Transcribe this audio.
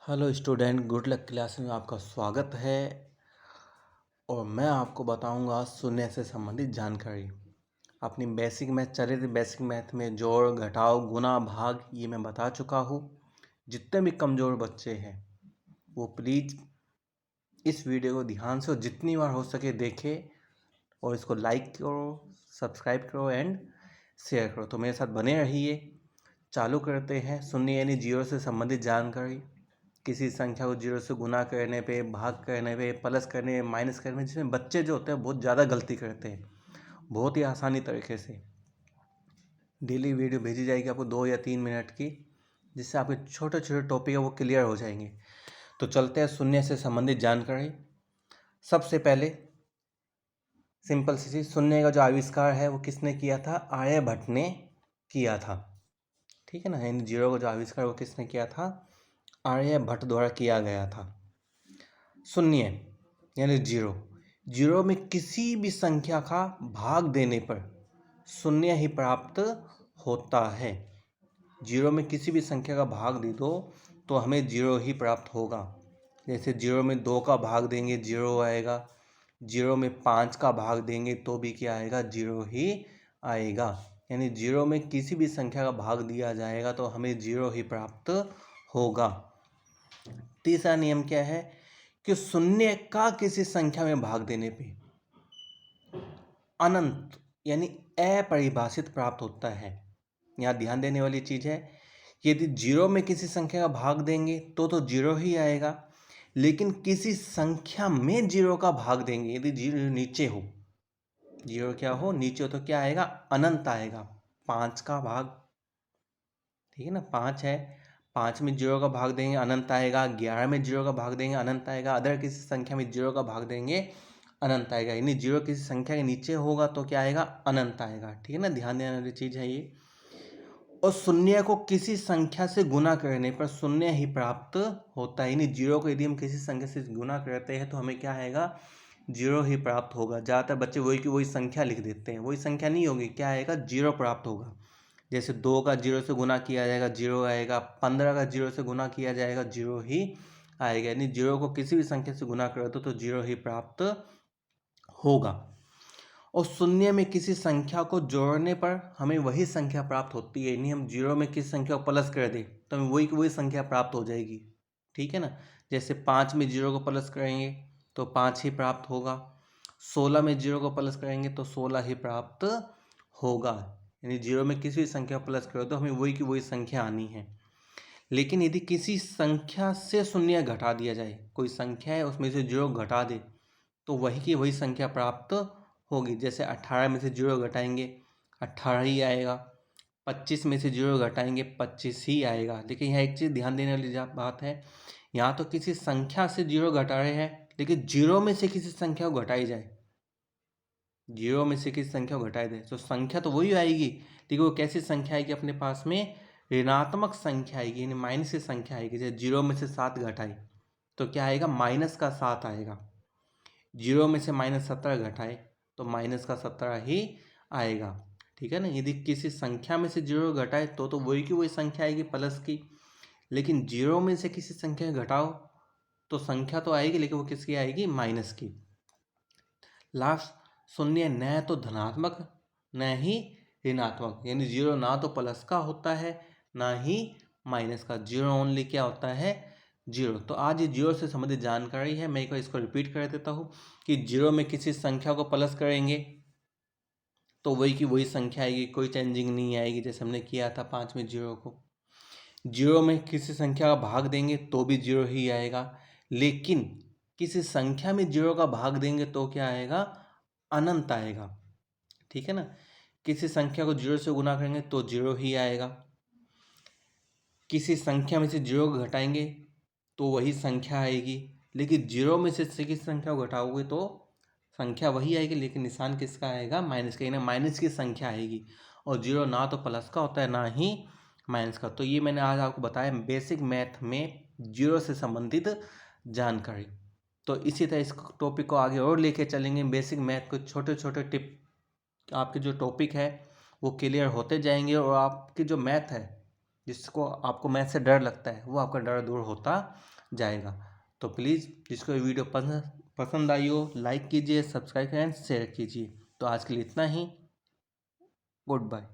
Hello student, good luck class में आपका स्वागत है। और मैं आपको बताऊंगा शून्य से संबंधित जानकारी। अपनी बेसिक मैथ चल रही थी। बेसिक मैथ में जोड़, घटाव, गुना, भाग ये मैं बता चुका हूँ। जितने भी कमज़ोर बच्चे हैं वो प्लीज़ इस वीडियो को ध्यान से और जितनी बार हो सके देखें और इसको लाइक करो, सब्सक्राइब करो एंड शेयर करो। तो मेरे साथ बने रहिए। चालू करते हैं। शून्य यानी जीरो से संबंधित जानकारी। किसी संख्या को जीरो से गुना करने पे, भाग करने पे, प्लस करने पे, माइनस करने पे, जिसमें बच्चे जो होते हैं बहुत ज़्यादा गलती करते हैं। बहुत ही आसानी तरीके से डेली वीडियो भेजी जाएगी आपको 2 या 3 मिनट की, जिससे आपके छोटे छोटे टॉपिक है वो क्लियर हो जाएंगे। तो चलते हैं शून्य से संबंधित जानकारी। सबसे पहले सिंपल सी चीज़, शून्य का जो आविष्कार है वो किसने किया था? आर्यभट्ट ने किया था। ठीक है ना। यानी जीरो का जो आविष्कार वो किसने किया था? आर्यभट्ट द्वारा किया गया था। शून्य यानी जीरो, जीरो में किसी भी संख्या का भाग देने पर शून्य ही प्राप्त होता है। जीरो में किसी भी संख्या का भाग दे दो तो हमें जीरो ही प्राप्त होगा। जैसे जीरो में 2 का भाग देंगे जीरो आएगा, जीरो में 5 का भाग देंगे तो भी क्या आएगा? जीरो ही आएगा। यानी जीरो में किसी भी संख्या का भाग दिया जाएगा तो हमें जीरो ही प्राप्त होगा। तीसरा नियम क्या है कि शून्य का किसी संख्या में भाग देने पे अनंत यानी अपरिभाषित प्राप्त होता है। यहाँ ध्यान देने वाली चीज है, यदि जीरो में किसी संख्या का भाग देंगे तो जीरो ही आएगा, लेकिन किसी संख्या में जीरो का भाग देंगे, यदि जीरो नीचे हो, जीरो क्या हो? नीचे हो, तो क्या आएगा? अनंत आएगा। 5 का भाग, ठीक है ना, 5 है, 5 में जीरो का भाग देंगे अनंत आएगा, 11 में जीरो का भाग देंगे अनंत आएगा, अदर किसी संख्या में जीरो का भाग देंगे अनंत आएगा। यानी जीरो किसी संख्या के नीचे होगा तो क्या आएगा? अनंत आएगा। ठीक है ना, ध्यान देने वाली चीज़ है ये। और शून्य को किसी संख्या से गुना करने पर शून्य ही प्राप्त होता है। यानी जीरो को यदि हम किसी संख्या से गुना करते हैं तो हमें क्या आएगा? जीरो ही प्राप्त होगा। ज़्यादातर बच्चे वही की वही संख्या लिख देते हैं, वही संख्या नहीं होगी, क्या आएगा? जीरो प्राप्त होगा। जैसे 2 का जीरो से गुना किया जाएगा जीरो आएगा, 15 का जीरो से गुना किया जाएगा जीरो ही आएगा। यानी जीरो को किसी भी संख्या से गुना कर दो तो जीरो ही प्राप्त होगा। और शून्य में किसी संख्या को जोड़ने पर हमें वही संख्या प्राप्त होती है। यानी हम जीरो में किसी संख्या को प्लस कर दें तो हमें वही की वही संख्या प्राप्त हो जाएगी। ठीक है ना। जैसे 5 में जीरो को प्लस करेंगे तो 5 ही प्राप्त होगा, 16 में जीरो को प्लस करेंगे तो 16 ही प्राप्त होगा। यानी जीरो में किसी भी संख्या प्लस करो तो हमें वही की वही संख्या आनी है। लेकिन यदि किसी संख्या से शून्य घटा दिया जाए, कोई संख्या है उसमें से जीरो घटा दे तो वही की वही संख्या प्राप्त होगी। जैसे 18 में से जीरो घटाएंगे 18 ही आएगा, 25 में से जीरो घटाएंगे 25 ही आएगा। लेकिन यहाँ एक चीज़ ध्यान देने वाली बात है, यहाँ तो किसी संख्या से जीरो घटा रहे हैं, लेकिन जीरो में से किसी संख्या को घटाई जाए, जीरो में से किसी संख्या को घटाई दे तो संख्या तो वही आएगी, लेकिन वो कैसी संख्या आएगी? अपने पास में ऋणात्मक संख्या आएगी, यानी माइनस की संख्या आएगी। जैसे जीरो में से 7 घटाई तो क्या आएगा? माइनस का 7 आएगा। जीरो में से -17 घटाए तो माइनस का 17 ही आएगा। ठीक है ना। यदि किसी संख्या में से जीरो घटाए तो वही की वही संख्या आएगी प्लस की, लेकिन जीरो में से किसी संख्या घटाओ तो संख्या तो आएगी, लेकिन वो किसकी आएगी? माइनस की। लास्ट, शून्य न तो धनात्मक न ही ऋणात्मक, यानी जीरो ना तो प्लस का होता है ना ही माइनस का, जीरो ओनली क्या होता है? जीरो। तो आज ये जीरो से संबंधित जानकारी है। मैं एक बार इसको रिपीट कर देता हूँ कि जीरो में किसी संख्या को प्लस करेंगे तो वही की वही संख्या आएगी, कोई चेंजिंग नहीं आएगी। जैसे हमने किया था 5 में जीरो को। जीरो में किसी संख्या का भाग देंगे तो भी जीरो ही आएगा, लेकिन किसी संख्या में जीरो का भाग देंगे तो क्या आएगा? अनंत आएगा। ठीक है ना। किसी संख्या को जीरो से गुना करेंगे तो जीरो ही आएगा, किसी संख्या में से जीरो को घटाएंगे तो वही संख्या आएगी, लेकिन जीरो में से किसी संख्या को घटाओगे तो संख्या वही आएगी, लेकिन निशान किसका आएगा? माइनस का, यानी माइनस की संख्या आएगी। और जीरो ना तो प्लस का होता है ना ही माइनस का। तो ये मैंने आज आपको बताया बेसिक मैथ में जीरो से संबंधित जानकारी। तो इसी तरह इस टॉपिक को आगे और लेके चलेंगे। बेसिक मैथ को छोटे छोटे टिप आपके जो टॉपिक है वो क्लियर होते जाएंगे और आपकी जो मैथ है जिसको आपको मैथ से डर लगता है वो आपका डर दूर होता जाएगा। तो प्लीज़ जिसको ये वीडियो पसंद आई हो लाइक कीजिए, सब्सक्राइब करें, शेयर कीजिए। तो आज के लिए इतना ही। Good bye.